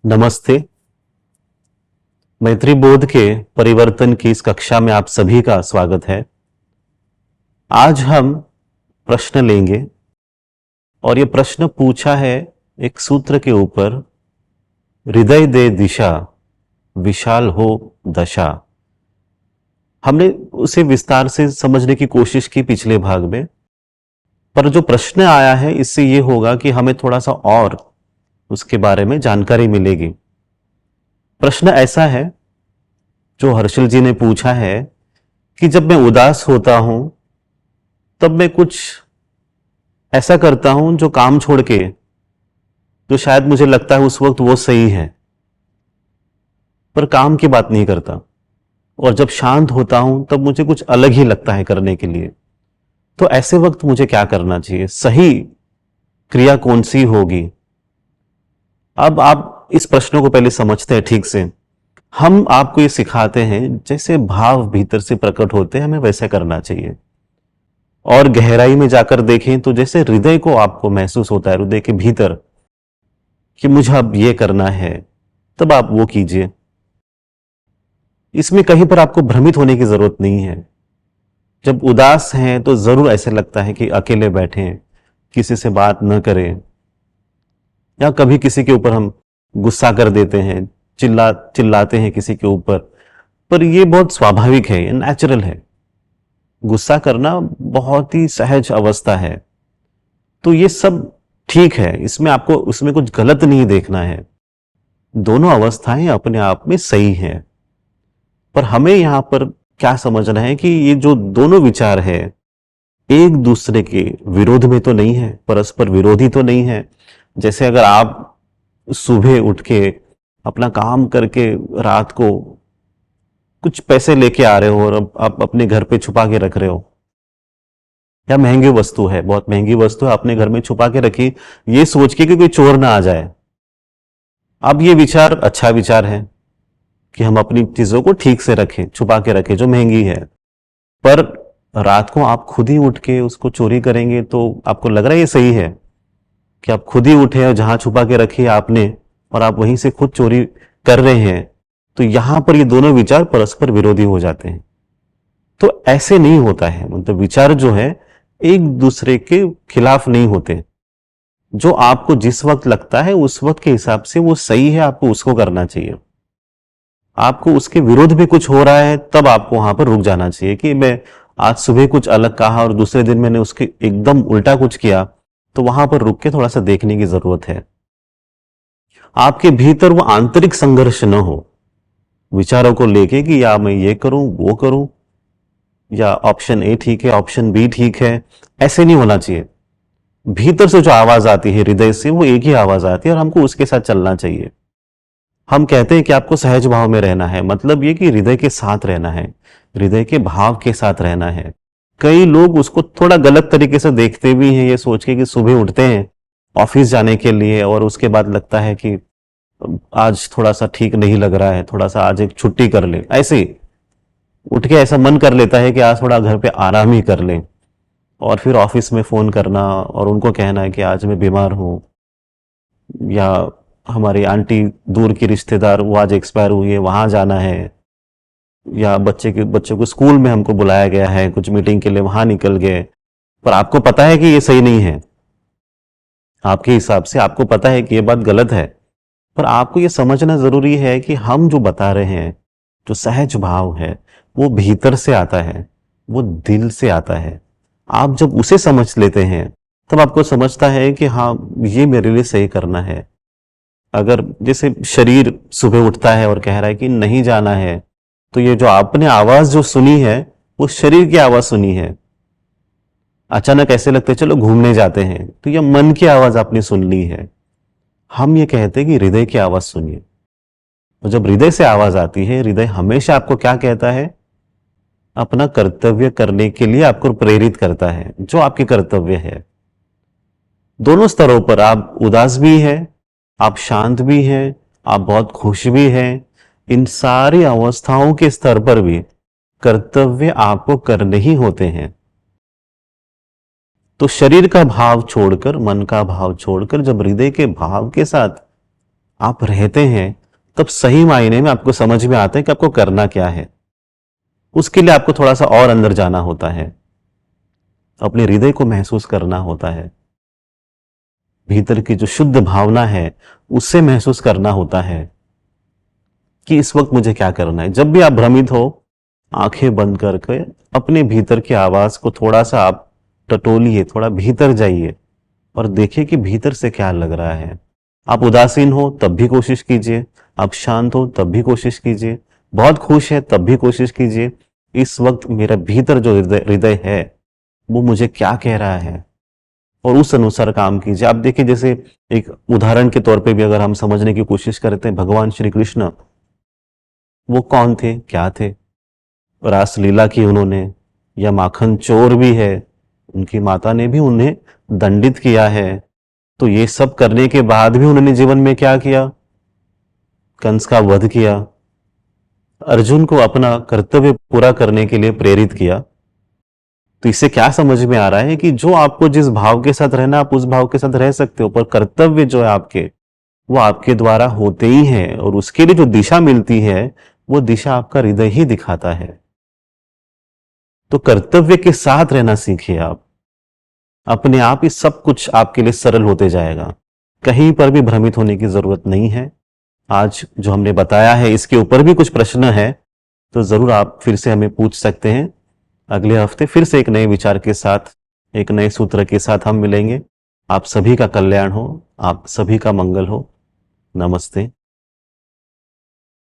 नमस्ते। मैत्री बोध के परिवर्तन की इस कक्षा में आप सभी का स्वागत है। आज हम प्रश्न लेंगे और ये प्रश्न पूछा है एक सूत्र के ऊपर, हृदय दे दिशा विशाल हो दशा। हमने उसे विस्तार से समझने की कोशिश की पिछले भाग में, पर जो प्रश्न आया है इससे ये होगा कि हमें थोड़ा सा और उसके बारे में जानकारी मिलेगी। प्रश्न ऐसा है जो हर्षल जी ने पूछा है कि जब मैं उदास होता हूं तब मैं कुछ ऐसा करता हूं जो काम छोड़ के, जो शायद मुझे लगता है उस वक्त वो सही है, पर काम की बात नहीं करता। और जब शांत होता हूं तब मुझे कुछ अलग ही लगता है करने के लिए। तो ऐसे वक्त मुझे क्या करना चाहिए? सही क्रिया कौन सी होगी? अब आप इस प्रश्न को पहले समझते हैं ठीक से। हम आपको ये सिखाते हैं जैसे भाव भीतर से प्रकट होते हैं हमें वैसे करना चाहिए। और गहराई में जाकर देखें तो जैसे हृदय को आपको महसूस होता है, हृदय के भीतर, कि मुझे अब ये करना है, तब आप वो कीजिए। इसमें कहीं पर आपको भ्रमित होने की जरूरत नहीं है। जब उदास हैं तो जरूर ऐसे लगता है कि अकेले बैठें, किसी से बात न करें, या कभी किसी के ऊपर हम गुस्सा कर देते हैं, चिल्लाते हैं किसी के ऊपर। पर ये बहुत स्वाभाविक है, ये नेचुरल है। गुस्सा करना बहुत ही सहज अवस्था है। तो ये सब ठीक है, इसमें आपको उसमें कुछ गलत नहीं देखना है। दोनों अवस्थाएं अपने आप में सही हैं। पर हमें यहां पर क्या समझना है कि ये जो दोनों विचार है एक दूसरे के विरोध में तो नहीं है, परस्पर विरोधी तो नहीं है। जैसे अगर आप सुबह उठ के अपना काम करके रात को कुछ पैसे लेके आ रहे हो और आप अपने घर पे छुपा के रख रहे हो, या महंगी वस्तु है, बहुत महंगी वस्तु है, अपने घर में छुपा के रखी, ये सोच के कि कोई चोर ना आ जाए। अब ये विचार अच्छा विचार है कि हम अपनी चीजों को ठीक से रखें, छुपा के रखें जो महंगी है। पर रात को आप खुद ही उठ के उसको चोरी करेंगे तो आपको लग रहा है ये सही है कि आप खुद ही उठे और जहां छुपा के रखी है आपने, और आप वहीं से खुद चोरी कर रहे हैं? तो यहां पर ये दोनों विचार परस्पर विरोधी हो जाते हैं। तो ऐसे नहीं होता है, मतलब विचार जो है एक दूसरे के खिलाफ नहीं होते। जो आपको जिस वक्त लगता है उस वक्त के हिसाब से वो सही है, आपको उसको करना चाहिए। आपको उसके विरोध में कुछ हो रहा है तब आपको वहां पर रुक जाना चाहिए कि मैं आज सुबह कुछ अलग कहा और दूसरे दिन मैंने उसके एकदम उल्टा कुछ किया, तो वहां पर रुक के थोड़ा सा देखने की जरूरत है। आपके भीतर वो आंतरिक संघर्ष न हो विचारों को लेके कि या मैं ये करूं वो करूं, या ऑप्शन ए ठीक है ऑप्शन बी ठीक है, ऐसे नहीं होना चाहिए। भीतर से जो आवाज आती है हृदय से, वो एक ही आवाज आती है और हमको उसके साथ चलना चाहिए। हम कहते हैं कि आपको सहज भाव में रहना है, मतलब ये कि हृदय के साथ रहना है, हृदय के भाव के साथ रहना है। कई लोग उसको थोड़ा गलत तरीके से देखते भी हैं, ये सोच के कि सुबह उठते हैं ऑफिस जाने के लिए और उसके बाद लगता है कि आज थोड़ा सा ठीक नहीं लग रहा है, थोड़ा सा आज एक छुट्टी कर ले। ऐसे ही उठ के ऐसा मन कर लेता है कि आज थोड़ा घर पे आराम ही कर ले, और फिर ऑफिस में फोन करना और उनको कहना है कि आज मैं बीमार हूं, या हमारी आंटी दूर की रिश्तेदार वो आज एक्सपायर हुई है वहां जाना है, या बच्चों को स्कूल में हमको बुलाया गया है कुछ मीटिंग के लिए, वहां निकल गए। पर आपको पता है कि ये सही नहीं है, आपके हिसाब से आपको पता है कि ये बात गलत है। पर आपको ये समझना जरूरी है कि हम जो बता रहे हैं, जो सहज भाव है, वो भीतर से आता है, वो दिल से आता है। आप जब उसे समझ लेते हैं तब आपको समझता है कि हाँ ये मेरे लिए सही करना है। अगर जैसे शरीर सुबह उठता है और कह रहा है कि नहीं जाना है, तो ये जो आपने आवाज जो सुनी है वो शरीर की आवाज सुनी है। अचानक ऐसे लगते चलो घूमने जाते हैं, तो ये मन की आवाज आपने सुन ली है। हम ये कहते हैं कि हृदय की आवाज सुनिए। और जब हृदय से आवाज आती है, हृदय हमेशा आपको क्या कहता है? अपना कर्तव्य करने के लिए आपको प्रेरित करता है, जो आपके कर्तव्य है। दोनों स्तरों पर, आप उदास भी हैं, आप शांत भी हैं, आप बहुत खुश भी हैं, इन सारी अवस्थाओं के स्तर पर भी कर्तव्य आपको करने ही होते हैं। तो शरीर का भाव छोड़कर, मन का भाव छोड़कर जब हृदय के भाव के साथ आप रहते हैं, तब सही मायने में आपको समझ में आता है कि आपको करना क्या है। उसके लिए आपको थोड़ा सा और अंदर जाना होता है, अपने हृदय को महसूस करना होता है, भीतर की जो शुद्ध भावना है उससे महसूस करना होता है कि इस वक्त मुझे क्या करना है। जब भी आप भ्रमित हो, आंखें बंद करके अपने भीतर की आवाज को थोड़ा सा आप टटोलिए, थोड़ा भीतर जाइए और देखिए कि भीतर से क्या लग रहा है। आप उदासीन हो तब भी कोशिश कीजिए, आप शांत हो तब भी कोशिश कीजिए, बहुत खुश है तब भी कोशिश कीजिए। इस वक्त मेरा भीतर जो हृदय हृदय है वो मुझे क्या कह रहा है, और उस अनुसार काम कीजिए। आप देखिए, जैसे एक उदाहरण के तौर पे भी अगर हम समझने की कोशिश करते हैं, भगवान श्री कृष्ण वो कौन थे, क्या थे? रास लीला की उन्होंने, या माखन चोर भी है, उनकी माता ने भी उन्हें दंडित किया है। तो ये सब करने के बाद भी उन्होंने जीवन में क्या किया? कंस का वध किया, अर्जुन को अपना कर्तव्य पूरा करने के लिए प्रेरित किया। तो इससे क्या समझ में आ रहा है कि जो आपको जिस भाव के साथ रहना, आप उस भाव के साथ रह सकते हो, पर कर्तव्य जो है आपके, वो आपके द्वारा होते ही हैं, और उसके लिए जो दिशा मिलती है वो दिशा आपका हृदय ही दिखाता है। तो कर्तव्य के साथ रहना सीखिए आप, अपने आप ही सब कुछ आपके लिए सरल होते जाएगा। कहीं पर भी भ्रमित होने की जरूरत नहीं है। आज जो हमने बताया है इसके ऊपर भी कुछ प्रश्न है तो जरूर आप फिर से हमें पूछ सकते हैं। अगले हफ्ते फिर से एक नए विचार के साथ, एक नए सूत्र के साथ हम मिलेंगे। आप सभी का कल्याण हो, आप सभी का मंगल हो। नमस्ते।